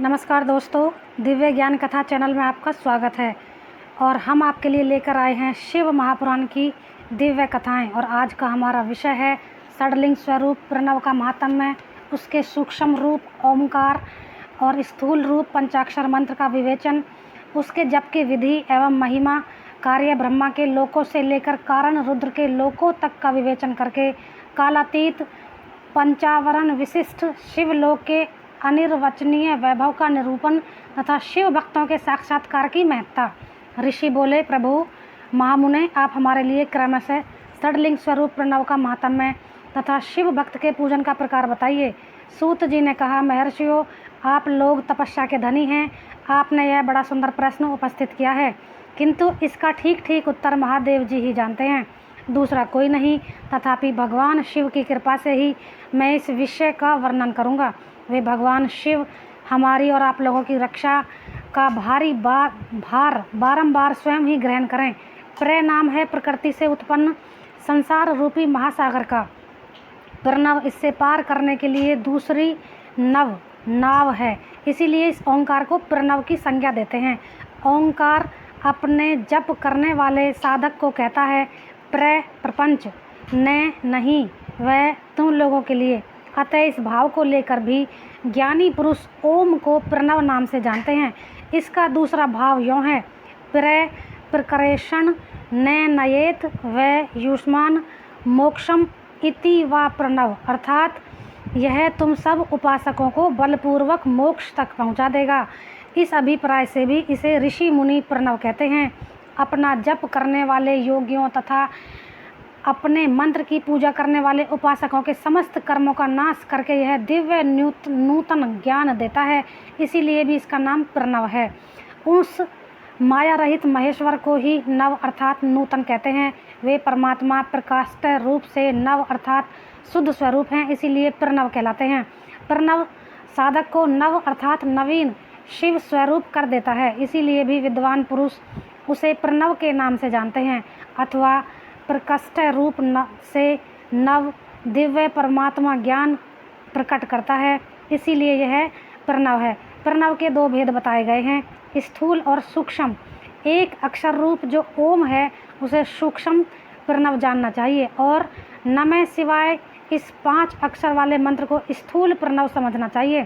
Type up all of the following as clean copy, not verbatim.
नमस्कार दोस्तों, दिव्य ज्ञान कथा चैनल में आपका स्वागत है। और हम आपके लिए लेकर आए हैं शिव महापुराण की दिव्य कथाएं। और आज का हमारा विषय है षडलिंग स्वरूप प्रणव का महात्म्य, उसके सूक्ष्म रूप ओमकार और स्थूल रूप पंचाक्षर मंत्र का विवेचन, उसके जप की विधि एवं महिमा, कार्य ब्रह्मा के लोकों से लेकर कारण रुद्र के लोकों तक का विवेचन करके कालातीत पंचावरण विशिष्ट शिवलोक के अनिर्वचनीय वैभव का निरूपण तथा शिव भक्तों के साक्षात्कार की महत्ता। ऋषि बोले, प्रभु महामुने, आप हमारे लिए क्रमशः षडलिंग स्वरूप प्रणव का महात्म्य तथा शिव भक्त के पूजन का प्रकार बताइए। सूत जी ने कहा, महर्षियों, आप लोग तपस्या के धनी हैं। आपने यह बड़ा सुंदर प्रश्न उपस्थित किया है, किंतु इसका ठीक ठीक उत्तर महादेव जी ही जानते हैं, दूसरा कोई नहीं। तथापि भगवान शिव की कृपा से ही मैं इस विषय का वर्णन करूंगा। वे भगवान शिव हमारी और आप लोगों की रक्षा का भारी भार बारंबार स्वयं ही ग्रहण करें। प्र नाम है प्रकृति से उत्पन्न संसार रूपी महासागर का। प्रणव इससे पार करने के लिए दूसरी नाव है, इसीलिए इस ओंकार को प्रणव की संज्ञा देते हैं। ओंकार अपने जप करने वाले साधक को कहता है, प्रपंच नहीं, वह तुम लोगों के लिए। अतः इस भाव को लेकर भी ज्ञानी पुरुष ओम को प्रणव नाम से जानते हैं। इसका दूसरा भाव यों है, प्रकरेषण नयेत व युष्मान मोक्षम इति वा प्रणव, अर्थात यह तुम सब उपासकों को बलपूर्वक मोक्ष तक पहुंचा देगा। इस अभिप्राय से भी इसे ऋषि मुनि प्रणव कहते हैं। अपना जप करने वाले योगियों तथा अपने मंत्र की पूजा करने वाले उपासकों के समस्त कर्मों का नाश करके यह दिव्य नूतन ज्ञान देता है, इसीलिए भी इसका नाम प्रणव है। उस माया रहित महेश्वर को ही नव अर्थात नूतन कहते हैं। वे परमात्मा प्रकाष्ठ रूप से नव अर्थात शुद्ध स्वरूप हैं, इसीलिए प्रणव कहलाते हैं। प्रणव साधक को नव अर्थात नवीन शिव स्वरूप कर देता है, इसीलिए भी विद्वान पुरुष उसे प्रणव के नाम से जानते हैं, अथवा प्रकाष्ठ रूप से नव दिव्य परमात्मा ज्ञान प्रकट करता है, इसीलिए यह प्रणव है। प्रणव के दो भेद बताए गए हैं, स्थूल और सूक्ष्म। एक अक्षर रूप जो ओम है उसे सूक्ष्म प्रणव जानना चाहिए, और नमः शिवाय इस 5 अक्षर वाले मंत्र को स्थूल प्रणव समझना चाहिए।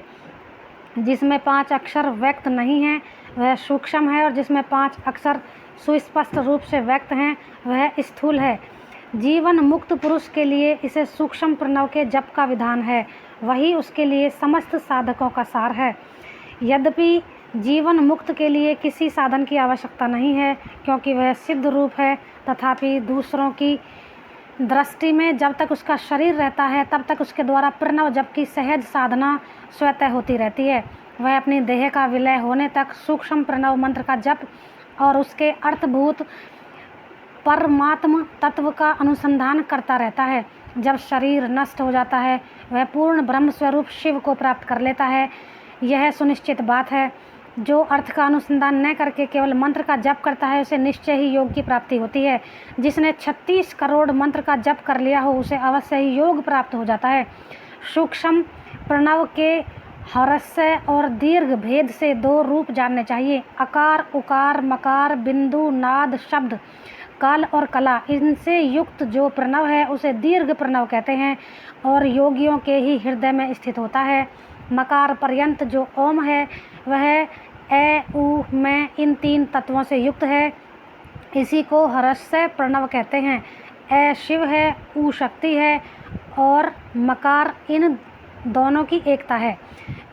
जिसमें 5 अक्षर व्यक्त नहीं हैं वह सूक्ष्म है, और जिसमें 5 अक्षर सुस्पष्ट रूप से व्यक्त हैं वह स्थूल है। जीवन मुक्त पुरुष के लिए इसे सूक्ष्म प्रणव के जप का विधान है, वही उसके लिए समस्त साधकों का सार है। यद्यपि जीवन मुक्त के लिए किसी साधन की आवश्यकता नहीं है, क्योंकि वह सिद्ध रूप है, तथापि दूसरों की दृष्टि में जब तक उसका शरीर रहता है तब तक उसके द्वारा प्रणव जप की सहज साधना स्वतः होती रहती है। वह अपनी देह का विलय होने तक सूक्ष्म प्रणव मंत्र का जप और उसके अर्थभूत परमात्म तत्व का अनुसंधान करता रहता है। जब शरीर नष्ट हो जाता है वह पूर्ण ब्रह्म स्वरूप शिव को प्राप्त कर लेता है। यह सुनिश्चित बात है। जो अर्थ का अनुसंधान न करके केवल मंत्र का जप करता है उसे निश्चय ही योग की प्राप्ति होती है। जिसने 36 करोड़ मंत्र का जप कर लिया हो उसे अवश्य ही योग प्राप्त हो जाता है। सूक्ष्म प्रणव के ह्रस्व और दीर्घ भेद से 2 रूप जानने चाहिए, अकार उकार मकार बिंदु नाद शब्द काल और कला। इनसे युक्त जो प्रणव है उसे दीर्घ प्रणव कहते हैं, और योगियों के ही हृदय में स्थित होता है। मकार पर्यंत जो ओम है वह ए उ में इन 3 तत्वों से युक्त है, इसी को ह्रस्व प्रणव कहते हैं। ए शिव है, उ शक्ति है और मकार इन दोनों की एकता है,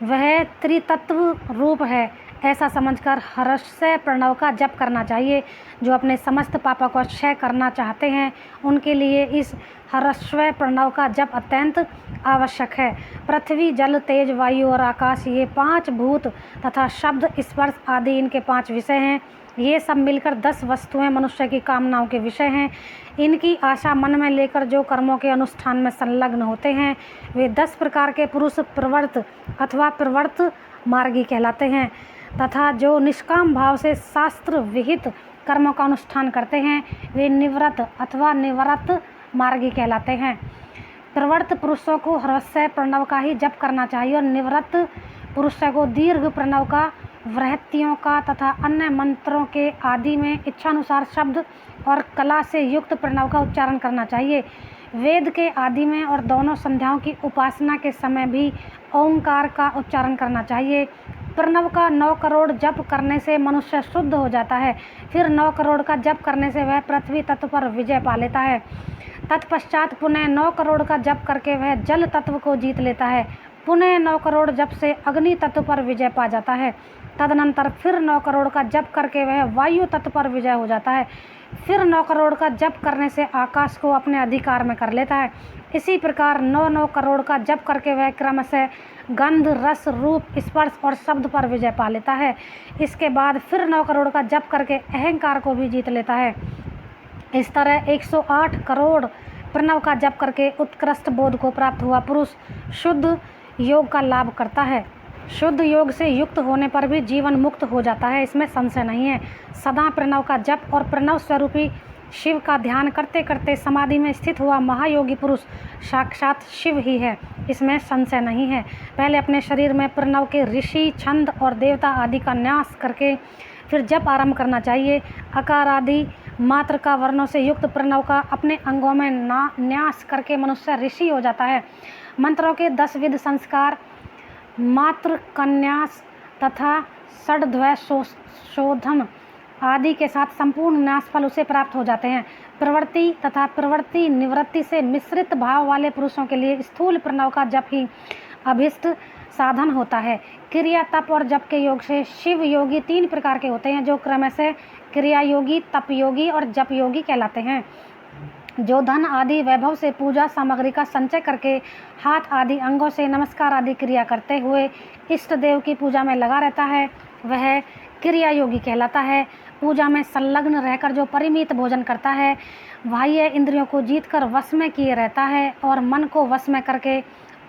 वह त्रितत्व रूप है। ऐसा समझकर ह्रस्व प्रणव का जप करना चाहिए। जो अपने समस्त पापों को क्षय करना चाहते हैं उनके लिए इस ह्रस्व प्रणव का जप अत्यंत आवश्यक है। पृथ्वी जल तेज वायु और आकाश, ये 5 भूत तथा शब्द स्पर्श आदि इनके 5 विषय हैं। ये सब मिलकर 10 वस्तुएं मनुष्य की कामनाओं के विषय हैं। इनकी आशा मन में लेकर जो कर्मों के अनुष्ठान में संलग्न होते हैं वे 10 प्रकार के पुरुष प्रवृत्त अथवा प्रवृत्त मार्गी कहलाते हैं, तथा जो निष्काम भाव से शास्त्र विहित कर्मों का अनुष्ठान करते हैं वे निवृत्त अथवा निवृत्त मार्गी कहलाते हैं। प्रवृत्त पुरुषों को ह्रस्व प्रणव का ही जप करना चाहिए, और निवृत्त पुरुष को दीर्घ प्रणव का, वृहत्तियों का तथा अन्य मंत्रों के आदि में इच्छानुसार शब्द और कला से युक्त प्रणव का उच्चारण करना चाहिए। वेद के आदि में और दोनों संध्याओं की उपासना के समय भी ओंकार का उच्चारण करना चाहिए। प्रणव का 9 करोड़ जप करने से मनुष्य शुद्ध हो जाता है। फिर 9 करोड़ का जप करने से वह पृथ्वी तत्व पर विजय पा लेता है। तत्पश्चात पुनः 9 करोड़ का जप करके वह जल तत्व को जीत लेता है। पुनः 9 करोड़ जप से अग्नि तत्व पर विजय पा जाता है। तदनंतर फिर 9 करोड़ का जप करके वह वायु तत्व पर विजय हो जाता है। फिर 9 करोड़ का जप करने से आकाश को अपने अधिकार में कर लेता है। इसी प्रकार 9 करोड़ का जप करके वह क्रमशः गंध, रस, रूप, स्पर्श और शब्द पर विजय पा लेता है। इसके बाद फिर 9 करोड़ का जप करके अहंकार को भी जीत लेता है। इस तरह 108 करोड़ प्रणव का जप करके उत्कृष्ट बोध को प्राप्त हुआ पुरुष शुद्ध योग का लाभ करता है। शुद्ध योग से युक्त होने पर भी जीवन मुक्त हो जाता है, इसमें संशय नहीं है। सदा प्रणव का जप और प्रणव स्वरूपी शिव का ध्यान करते करते समाधि में स्थित हुआ महायोगी पुरुष साक्षात शिव ही है, इसमें संशय नहीं है। पहले अपने शरीर में प्रणव के ऋषि, छंद और देवता आदि का न्यास करके फिर जप आरंभ करना चाहिए। अकार आदि मात्र का वर्णों से युक्त प्रणव का अपने अंगों में न्यास करके मनुष्य ऋषि हो जाता है। मंत्रों के 10 विध संस्कार, मात्र कन्यास तथा षड्द्वय शोधन आदि के साथ संपूर्ण न्यास फल उसे प्राप्त हो जाते हैं। प्रवृत्ति तथा प्रवृत्ति निवृत्ति से मिश्रित भाव वाले पुरुषों के लिए स्थूल प्रणव का जप ही अभिष्ट साधन होता है। क्रिया, तप और जप के योग से शिव योगी 3 प्रकार के होते हैं, जो क्रमशः क्रिया योगी, तप योगी और जप योगी कहलाते हैं। जो धन आदि वैभव से पूजा सामग्री का संचय करके हाथ आदि अंगों से नमस्कार आदि क्रिया करते हुए इष्ट देव की पूजा में लगा रहता है, वह क्रिया योगी कहलाता है। पूजा में संलग्न रहकर जो परिमित भोजन करता है, बाह्य इंद्रियों को जीतकर वश में किए रहता है और मन को वश में करके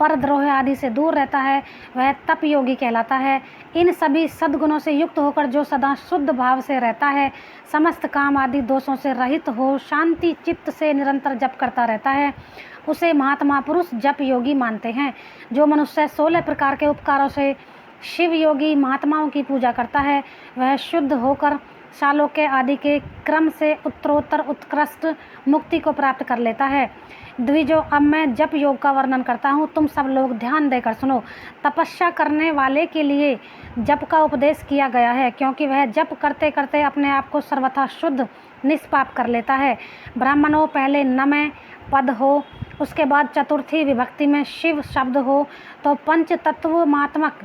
परद्रोह आदि से दूर रहता है, वह तप योगी कहलाता है। इन सभी सद्गुणों से युक्त होकर जो सदा शुद्ध भाव से रहता है, समस्त काम आदि दोषों से रहित हो शांति चित्त से निरंतर जप करता रहता है, उसे महात्मा पुरुष जप योगी मानते हैं। जो मनुष्य 16 प्रकार के उपकारों से शिव योगी महात्माओं की पूजा करता है, वह शुद्ध होकर शालोक्य आदि के क्रम से उत्तरोत्तर उत्कृष्ट मुक्ति को प्राप्त कर लेता है। द्विजो, अब मैं जप योग का वर्णन करता हूँ, तुम सब लोग ध्यान देकर सुनो। तपस्या करने वाले के लिए जप का उपदेश किया गया है, क्योंकि वह जप करते करते अपने आप को सर्वथा शुद्ध निष्पाप कर लेता है। ब्राह्मणों, पहले नमः पद हो, उसके बाद चतुर्थी विभक्ति में शिव शब्द हो तो पंच तत्वमात्मक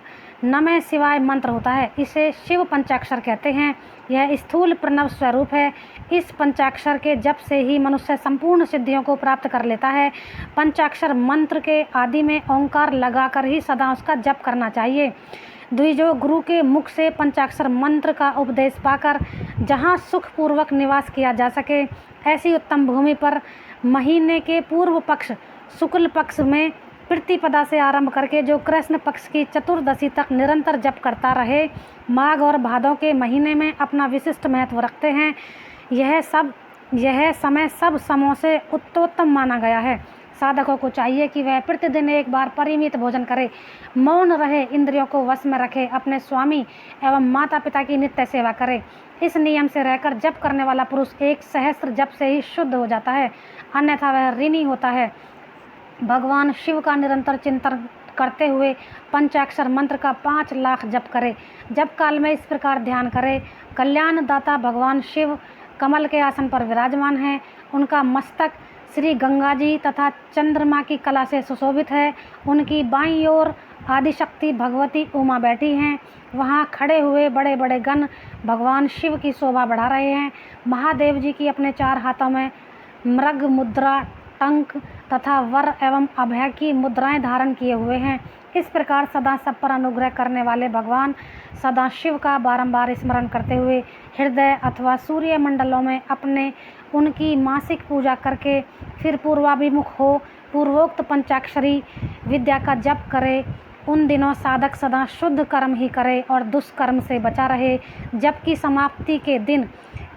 नमः शिवाय मंत्र होता है। इसे शिव पंचाक्षर कहते हैं। यह स्थूल प्रणव स्वरूप है। इस पंचाक्षर के जप से ही मनुष्य संपूर्ण सिद्धियों को प्राप्त कर लेता है। पंचाक्षर मंत्र के आदि में ओंकार लगाकर ही सदा उसका जप करना चाहिए। द्विजो, गुरु के मुख से पंचाक्षर मंत्र का उपदेश पाकर जहाँ सुखपूर्वक निवास किया जा सके, ऐसी उत्तम भूमि पर महीने के पूर्व पक्ष शुक्ल पक्ष में प्रतिपदा से आरंभ करके जो कृष्ण पक्ष की चतुर्दशी तक निरंतर जप करता रहे, माघ और भादों के महीने में अपना विशिष्ट महत्व रखते हैं। यह समय सब समयों से उत्तोत्तम माना गया है। साधकों को चाहिए कि वह प्रतिदिन एक बार परिमित भोजन करे, मौन रहे, इंद्रियों को वश में रखे, अपने स्वामी एवं माता पिता की नित्य सेवा करे। इस नियम से रहकर जप करने वाला पुरुष 1 सहस्त्र जप से ही शुद्ध हो जाता है, अन्यथा वह ऋणी होता है। भगवान शिव का निरंतर चिंतन करते हुए पंचाक्षर मंत्र का 5 लाख जप करे। जप काल में इस प्रकार ध्यान करे, कल्याण दाता भगवान शिव कमल के आसन पर विराजमान हैं। उनका मस्तक श्री गंगा जी तथा चंद्रमा की कला से सुशोभित है। उनकी बाईं ओर आदिशक्ति भगवती उमा बैठी हैं। वहाँ खड़े हुए बड़े बड़े गण भगवान शिव की शोभा बढ़ा रहे हैं। महादेव जी की अपने 4 हाथों में मृग मुद्रा, टंक तथा वर एवं अभय की मुद्राएं धारण किए हुए हैं। इस प्रकार सदा सब पर अनुग्रह करने वाले भगवान सदा शिव का बारंबार स्मरण करते हुए हृदय अथवा सूर्य मंडलों में अपने उनकी मासिक पूजा करके फिर पूर्वाभिमुख हो पूर्वोक्त पंचाक्षरी विद्या का जप करे। उन दिनों साधक सदा शुद्ध कर्म ही करे और दुष्कर्म से बचा रहे। जप की समाप्ति के दिन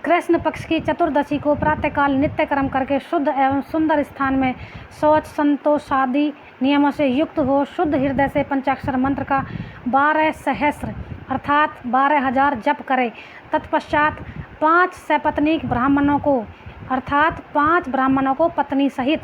कृष्ण पक्ष की चतुर्दशी को प्रातःकाल नित्य कर्म करके शुद्ध एवं सुंदर स्थान में शौच संतोष आदि नियमों से युक्त हो, शुद्ध हृदय से पंचाक्षर मंत्र का 12 सहस्र अर्थात 12,000 जप करे। तत्पश्चात 5 सपत्नीक ब्राह्मणों को अर्थात 5 ब्राह्मणों को पत्नी सहित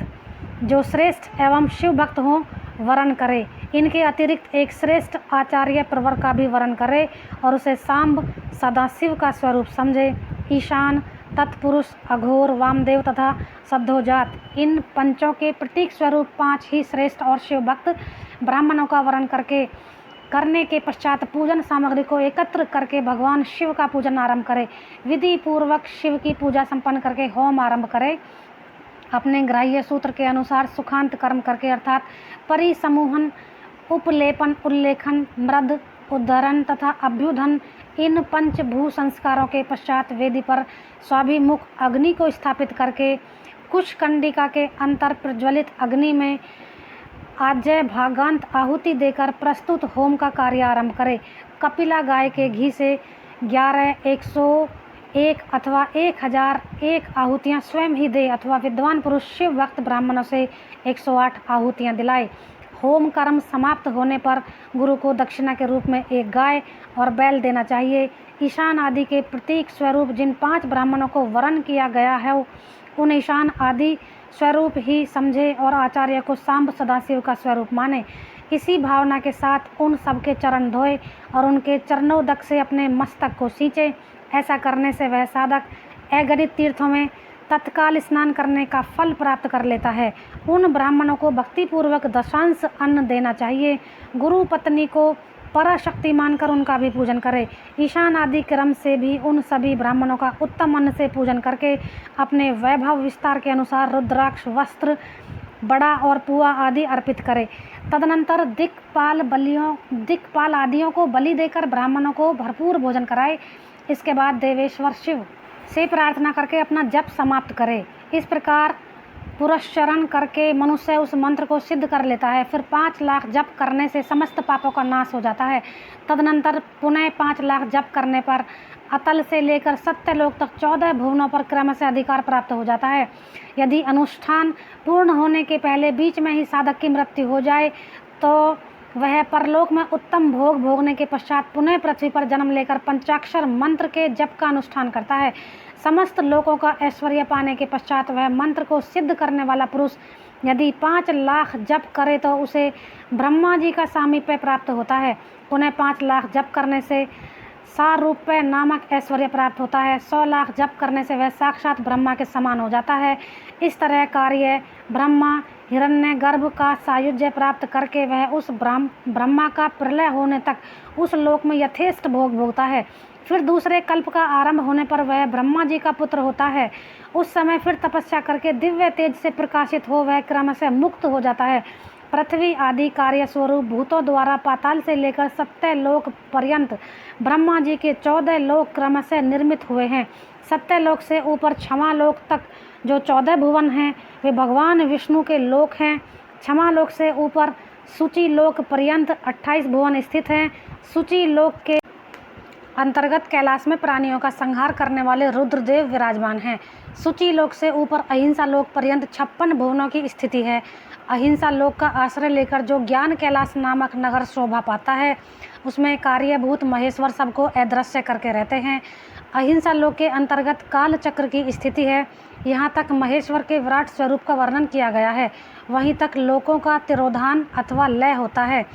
जो श्रेष्ठ एवं शिव भक्त हों वरण करे। इनके अतिरिक्त एक श्रेष्ठ आचार्य प्रवर का भी वरण करे और उसे सांब सदाशिव का स्वरूप समझे। ईशान, तत्पुरुष, अघोर, वामदेव तथा सद्धोजात इन पंचों के प्रतीक स्वरूप 5 ही श्रेष्ठ और शिव भक्त ब्राह्मणों का वरण करने के पश्चात पूजन सामग्री को एकत्र करके भगवान शिव का पूजन आरंभ करे। विधि पूर्वक शिव की पूजा संपन्न करके होम आरंभ करे। अपने ग्राह्य सूत्र के अनुसार सुखांत कर्म करके अर्थात परिसमूहन, उपलेपन, उल्लेखन, मृद, उद्धरण तथा अभ्युधन इन पंचभू संस्कारों के पश्चात वेदी पर स्वाभिमुख अग्नि को स्थापित करके कुश कंडिका के अंतर प्रज्वलित अग्नि में आज्य भागांत आहुति देकर प्रस्तुत होम का कार्य आरंभ करे। कपिला गाय के घी से 11, 101 अथवा 1001 आहुतियाँ स्वयं ही दे अथवा विद्वान पुरुष शिव भक्त ब्राह्मणों से 108 आहुतियाँ दिलाए। होम कर्म समाप्त होने पर गुरु को दक्षिणा के रूप में एक गाय और बैल देना चाहिए। ईशान आदि के प्रतीक स्वरूप जिन 5 ब्राह्मणों को वरण किया गया है उन ईशान आदि स्वरूप ही समझे और आचार्य को सांब सदाशिव का स्वरूप माने। इसी भावना के साथ उन सबके चरण धोए और उनके चरणोदक से अपने मस्तक को सींचे। ऐसा करने से वह साधक अगणित तीर्थों में तत्काल स्नान करने का फल प्राप्त कर लेता है। उन ब्राह्मणों को भक्तिपूर्वक दशांश अन्न देना चाहिए। गुरु पत्नी को पराशक्ति मानकर उनका भी पूजन करे। ईशान आदि क्रम से भी उन सभी ब्राह्मणों का उत्तम अन्न से पूजन करके अपने वैभव विस्तार के अनुसार रुद्राक्ष, वस्त्र, बड़ा और पुआ आदि अर्पित करे। तदनंतर दिक्पाल आदियों को बलि देकर ब्राह्मणों को भरपूर भोजन कराए। इसके बाद देवेश्वर शिव से प्रार्थना करके अपना जप समाप्त करे। इस प्रकार पुरस्चरण करके मनुष्य उस मंत्र को सिद्ध कर लेता है। फिर 5 लाख जप करने से समस्त पापों का नाश हो जाता है। तदनंतर पुनः 5 लाख जप करने पर अतल से लेकर सत्यलोक तक 14 भुवनों पर क्रम से अधिकार प्राप्त हो जाता है। यदि अनुष्ठान पूर्ण होने के पहले बीच में ही साधक की मृत्यु हो जाए तो वह परलोक में उत्तम भोग भोगने के पश्चात पुनः पृथ्वी पर जन्म लेकर पंचाक्षर मंत्र के जप का अनुष्ठान करता है। समस्त लोकों का ऐश्वर्य पाने के पश्चात वह मंत्र को सिद्ध करने वाला पुरुष यदि 5 लाख जप करे तो उसे ब्रह्मा जी का सामीप्य प्राप्त होता है। पुनः 5 लाख जप करने से सारूप्य नामक ऐश्वर्य प्राप्त होता है। 100 लाख जप करने से वह साक्षात ब्रह्मा के समान हो जाता है। इस तरह कार्य ब्रह्मा हिरण्य गर्भ का सायुज्य प्राप्त करके वह उस ब्रह्मा का प्रलय होने तक उस लोक में यथेष्ट भोग भोगता है। फिर दूसरे कल्प का आरंभ होने पर वह ब्रह्मा जी का पुत्र होता है। उस समय फिर तपस्या करके दिव्य तेज से प्रकाशित हो वह क्रम से मुक्त हो जाता है। पृथ्वी आदि कार्य स्वरूप भूतों द्वारा पाताल से लेकर सत्यलोक पर्यंत ब्रह्मा जी के 14 लोक क्रम से निर्मित हुए हैं। सत्यलोक से ऊपर क्षमा लोक तक जो 14 भुवन हैं वे भगवान विष्णु के लोक हैं। क्षमा लोक से ऊपर सूची लोक पर्यंत 28 भुवन स्थित हैं। सूची लोक के अंतर्गत कैलाश में प्राणियों का संहार करने वाले रुद्रदेव विराजमान हैं। सूची लोक से ऊपर अहिंसा लोक पर्यंत 56 भुवनों की स्थिति है। अहिंसा लोक का आश्रय लेकर जो ज्ञान कैलाश नामक नगर शोभा पाता है उसमें कार्यभूत महेश्वर सबको अदृश्य करके रहते हैं। अहिंसा लोक के अंतर्गत काल चक्र की स्थिति है। यहाँ तक महेश्वर के विराट स्वरूप का वर्णन किया गया है। वहीं तक लोकों का तिरोधान अथवा लय होता है।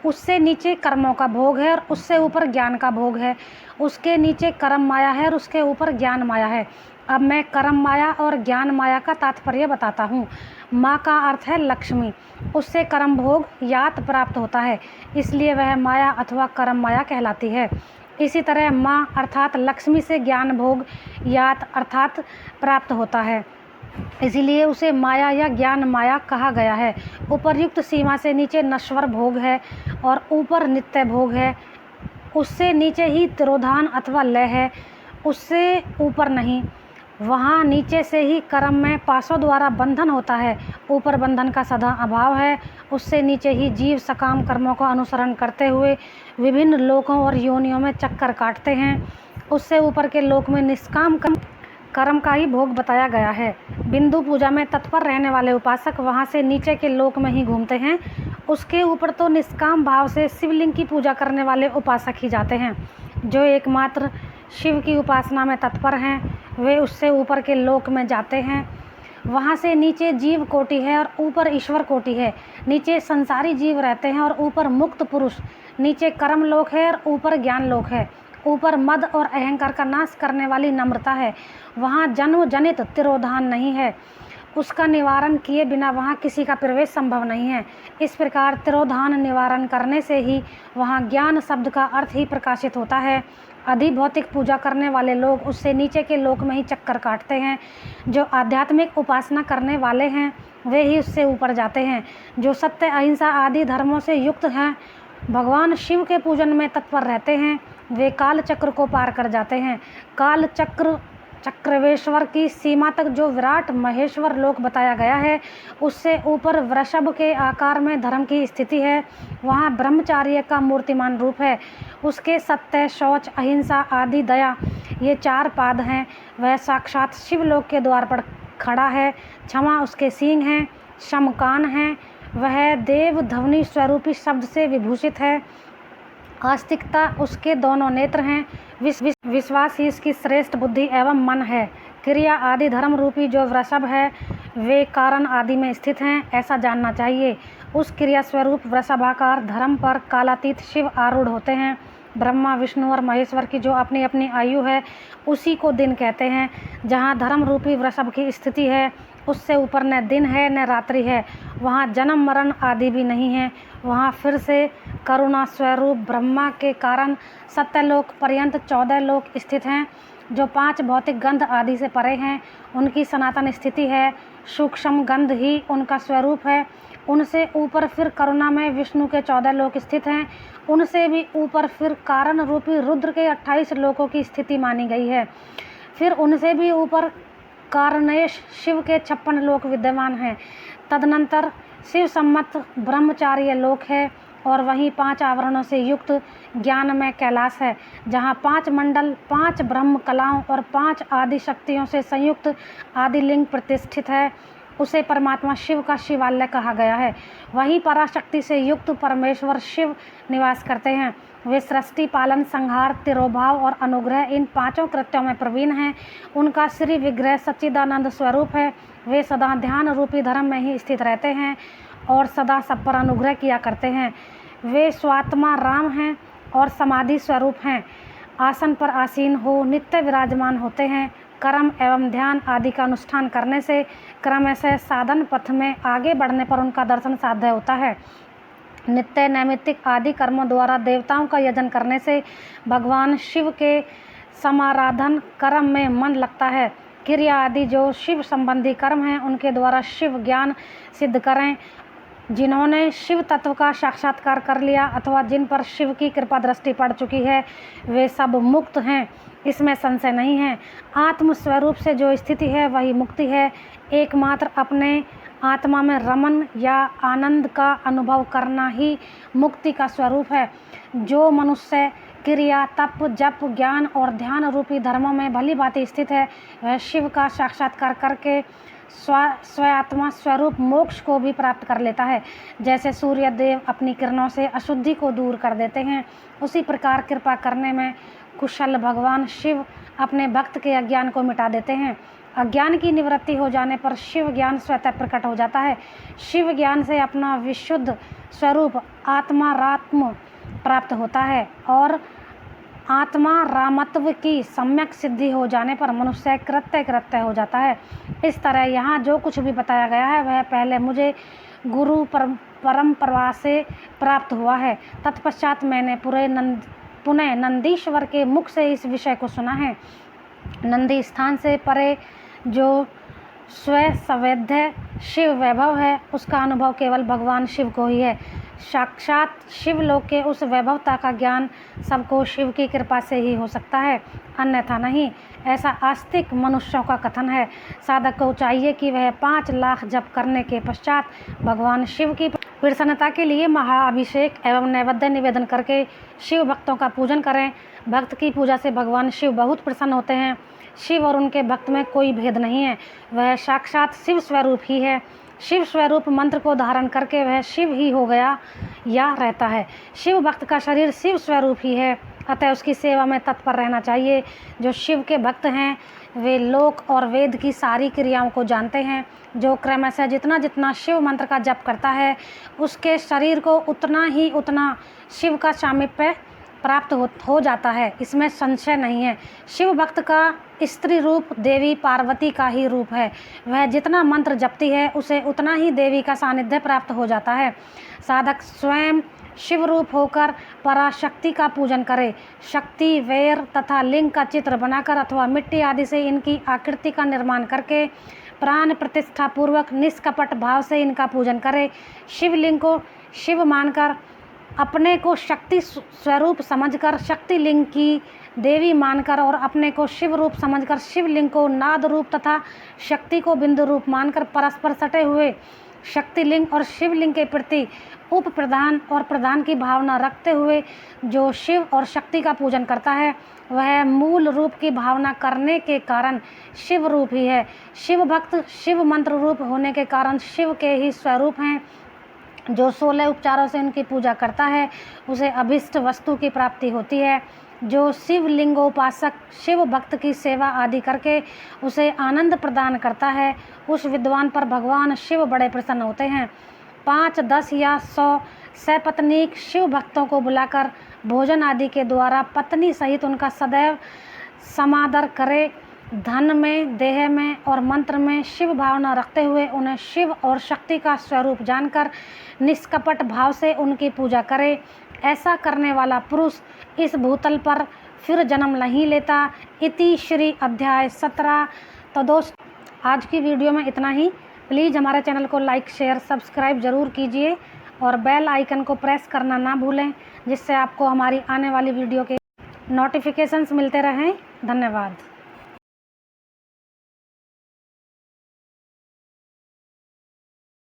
उससे नीचे कर्मों का भोग है और उससे ऊपर ज्ञान का भोग है। उसके नीचे कर्म माया है और उसके ऊपर ज्ञान माया है। अब मैं कर्म माया और ज्ञान माया का तात्पर्य बताता हूँ। माँ का अर्थ है लक्ष्मी, उससे कर्म भोग यात प्राप्त होता है, इसलिए वह माया अथवा कर्म माया कहलाती है। इसी तरह माँ अर्थात लक्ष्मी से ज्ञान भोग यात अर्थात प्राप्त होता है, इसीलिए उसे माया या ज्ञान माया कहा गया है। उपर्युक्त सीमा से नीचे नश्वर भोग है और ऊपर नित्य भोग है। उससे नीचे ही तिरोधान अथवा लय है, उससे ऊपर नहीं। वहाँ नीचे से ही कर्म में पासों द्वारा बंधन होता है, ऊपर बंधन का सदा अभाव है। उससे नीचे ही जीव सकाम कर्मों का अनुसरण करते हुए विभिन्न लोकों और योनियों में चक्कर काटते हैं। उससे ऊपर के लोक में निष्काम कर्म का ही भोग बताया गया है। बिंदु पूजा में तत्पर रहने वाले उपासक वहाँ से नीचे के लोक में ही घूमते हैं। उसके ऊपर तो निष्काम भाव से शिवलिंग की पूजा करने वाले उपासक ही जाते हैं। जो एकमात्र शिव की उपासना में तत्पर हैं वे उससे ऊपर के लोक में जाते हैं। वहाँ से नीचे जीव कोटि है और ऊपर ईश्वर कोटि है। नीचे संसारी जीव रहते हैं और ऊपर मुक्त पुरुष। नीचे कर्म लोक है और ऊपर ज्ञान लोक है। ऊपर मद और अहंकार का नाश करने वाली नम्रता है। वहाँ जन्म जनित तिरोधान नहीं है। उसका निवारण किए बिना वहाँ किसी का प्रवेश संभव नहीं है। इस प्रकार तिरोधान निवारण करने से ही वहाँ ज्ञान शब्द का अर्थ ही प्रकाशित होता है। अधिभौतिक पूजा करने वाले लोग उससे नीचे के लोक में ही चक्कर काटते हैं। जो आध्यात्मिक उपासना करने वाले हैं वे ही उससे ऊपर जाते हैं। जो सत्य अहिंसा आदि धर्मों से युक्त हैं, भगवान शिव के पूजन में तत्पर रहते हैं, वे काल चक्र को पार कर जाते हैं। काल चक्र चक्रवेश्वर की सीमा तक जो विराट महेश्वर लोक बताया गया है, उससे ऊपर वृषभ के आकार में धर्म की स्थिति है। वहाँ ब्रह्मचार्य का मूर्तिमान रूप है। उसके सत्य, शौच, अहिंसा आदि दया ये 4 पाद हैं। वह साक्षात शिवलोक के द्वार पर खड़ा है। क्षमा उसके सींग हैं, शम कान हैं। वह देव ध्वनि स्वरूपी शब्द से विभूषित है। आस्तिकता उसके दोनों नेत्र हैं। विश्वास ही इसकी श्रेष्ठ बुद्धि एवं मन है। क्रिया आदि धर्म रूपी जो वृषभ है वे कारण आदि में स्थित हैं, ऐसा जानना चाहिए। उस क्रिया स्वरूप वृषभाकार धर्म पर कालातीत शिव आरूढ़ होते हैं। ब्रह्मा, विष्णु और महेश्वर की जो अपनी अपनी आयु है उसी को दिन कहते हैं। जहाँ धर्म रूपी वृषभ की स्थिति है उससे ऊपर न दिन है न रात्रि है। वहाँ जन्म मरण आदि भी नहीं है। वहाँ फिर से करुणा स्वरूप ब्रह्मा के कारण सत्यलोक पर्यंत 14 लोक स्थित हैं, जो 5 भौतिक गंध आदि से परे हैं। उनकी सनातन स्थिति है। सूक्ष्म गंध ही उनका स्वरूप है। उनसे ऊपर फिर करुणा में विष्णु के 14 लोक स्थित हैं। उनसे भी ऊपर फिर कारण रूपी रुद्र के 28 लोकों की स्थिति मानी गई है। फिर उनसे भी ऊपर कारणेश शिव के 56 लोक विद्यमान हैं। तदनंतर शिव सम्मत ब्रह्मचार्य लोक है और वहीं 5 आवरणों से युक्त ज्ञान में कैलाश है, जहाँ 5 मंडल, 5 ब्रह्म कलाओं और 5 आदि शक्तियों से संयुक्त आदिलिंग प्रतिष्ठित है। उसे परमात्मा शिव का शिवालय कहा गया है। वहीं पराशक्ति से युक्त परमेश्वर शिव निवास करते हैं। वे सृष्टि, पालन, संहार, तिरोभाव और अनुग्रह इन 5 कृत्यों में प्रवीण हैं। उनका श्री विग्रह सच्चिदानंद स्वरूप है। वे सदा ध्यान रूपी धर्म में ही स्थित रहते हैं और सदा सब पर अनुग्रह किया करते हैं। वे स्वात्मा राम हैं और समाधि स्वरूप हैं। आसन पर आसीन हो नित्य विराजमान होते हैं। कर्म एवं ध्यान आदि का अनुष्ठान करने से क्रमशः साधन पथ में आगे बढ़ने पर उनका दर्शन साध्य होता है। नित्य नैमित्तिक आदि कर्मों द्वारा देवताओं का यजन करने से भगवान शिव के समाराधन कर्म में मन लगता है। क्रिया आदि जो शिव संबंधी कर्म हैं उनके द्वारा शिव ज्ञान सिद्ध करें। जिन्होंने शिव तत्व का साक्षात्कार कर लिया अथवा जिन पर शिव की कृपा दृष्टि पड़ चुकी है वे सब मुक्त हैं, इसमें संशय नहीं है। आत्म स्वरूप से जो स्थिति है वही मुक्ति है। एकमात्र अपने आत्मा में रमन या आनंद का अनुभव करना ही मुक्ति का स्वरूप है। जो मनुष्य क्रिया, तप, जप, ज्ञान और ध्यान रूपी धर्मों में भली भांति स्थित है वह शिव का साक्षात्कार करके स्वात्मा स्वरूप मोक्ष को भी प्राप्त कर लेता है। जैसे सूर्य देव अपनी किरणों से अशुद्धि को दूर कर देते हैं, उसी प्रकार कृपा करने में कुशल भगवान शिव अपने भक्त के अज्ञान को मिटा देते हैं। अज्ञान की निवृत्ति हो जाने पर शिव ज्ञान स्वतः प्रकट हो जाता है। शिव ज्ञान से अपना विशुद्ध स्वरूप आत्मा रात्म प्राप्त होता है और आत्मा रामत्व की सम्यक सिद्धि हो जाने पर मनुष्य कृत्य हो जाता है। इस तरह यहाँ जो कुछ भी बताया गया है वह पहले मुझे गुरु परंपरा से प्राप्त हुआ है। तत्पश्चात मैंने पुनः नंदीश्वर के मुख से इस विषय को सुना है। नंदी स्थान से परे जो स्वसंवेद्य शिव वैभव है उसका अनुभव केवल भगवान शिव को ही है। साक्षात शिवलोक के उस वैभवता का ज्ञान सबको शिव की कृपा से ही हो सकता है, अन्यथा नहीं, ऐसा आस्तिक मनुष्यों का कथन है। साधक को चाहिए कि वह 5 लाख जप करने के पश्चात भगवान शिव की प्रसन्नता के लिए महाअभिषेक एवं नैवेद्य निवेदन करके शिव भक्तों का पूजन करें। भक्त की पूजा से भगवान शिव बहुत प्रसन्न होते हैं। शिव और उनके भक्त में कोई भेद नहीं है, वह साक्षात शिव स्वरूप ही है। शिव स्वरूप मंत्र को धारण करके वह शिव ही हो गया या रहता है। शिव भक्त का शरीर शिव स्वरूप ही है, अतः उसकी सेवा में तत्पर रहना चाहिए। जो शिव के भक्त हैं वे लोक और वेद की सारी क्रियाओं को जानते हैं। जो क्रमशः जितना जितना शिव मंत्र का जप करता है उसके शरीर को उतना शिव का सामीप्य प्राप्त हो जाता है, इसमें संशय नहीं है। शिव भक्त का स्त्री रूप देवी पार्वती का ही रूप है। वह जितना मंत्र जपती है उसे उतना ही देवी का सानिध्य प्राप्त हो जाता है। साधक स्वयं शिव रूप होकर पराशक्ति का पूजन करे। शक्ति, वेर तथा लिंग का चित्र बनाकर अथवा मिट्टी आदि से इनकी आकृति का निर्माण करके प्राण प्रतिष्ठा पूर्वक निष्कपट भाव से इनका पूजन करे। शिवलिंग को शिव मानकर, अपने को शक्ति स्वरूप समझकर शक्ति लिंग की देवी मानकर और अपने को शिव रूप समझकर शिवलिंग को नाद रूप तथा शक्ति को बिंदु रूप मानकर परस्पर सटे हुए शक्तिलिंग और शिवलिंग के प्रति उप प्रधान और प्रधान की भावना रखते हुए जो शिव और शक्ति का पूजन करता है वह मूल रूप की भावना करने के कारण शिव रूप ही है। शिव भक्त शिव मंत्र रूप होने के कारण शिव के ही स्वरूप हैं। जो 16 उपचारों से उनकी पूजा करता है उसे अभिष्ट वस्तु की प्राप्ति होती है। जो शिवलिंगोपासक शिव भक्त की सेवा आदि करके उसे आनंद प्रदान करता है उस विद्वान पर भगवान शिव बड़े प्रसन्न होते हैं। 5, 10 या 100 सपत्नीक शिव भक्तों को बुलाकर भोजन आदि के द्वारा पत्नी सहित उनका सदैव समादर करे। धन में, देह में और मंत्र में शिव भावना रखते हुए उन्हें शिव और शक्ति का स्वरूप जानकर निष्कपट भाव से उनकी पूजा करे। ऐसा करने वाला पुरुष इस भूतल पर फिर जन्म नहीं लेता। इति श्री अध्याय 17। तो दोस्त आज की वीडियो में इतना ही। प्लीज़ हमारे चैनल को लाइक, शेयर, सब्सक्राइब ज़रूर कीजिए और बेल आइकन को प्रेस करना ना भूलें, जिससे आपको हमारी आने वाली वीडियो के नोटिफिकेशंस मिलते रहें। धन्यवाद।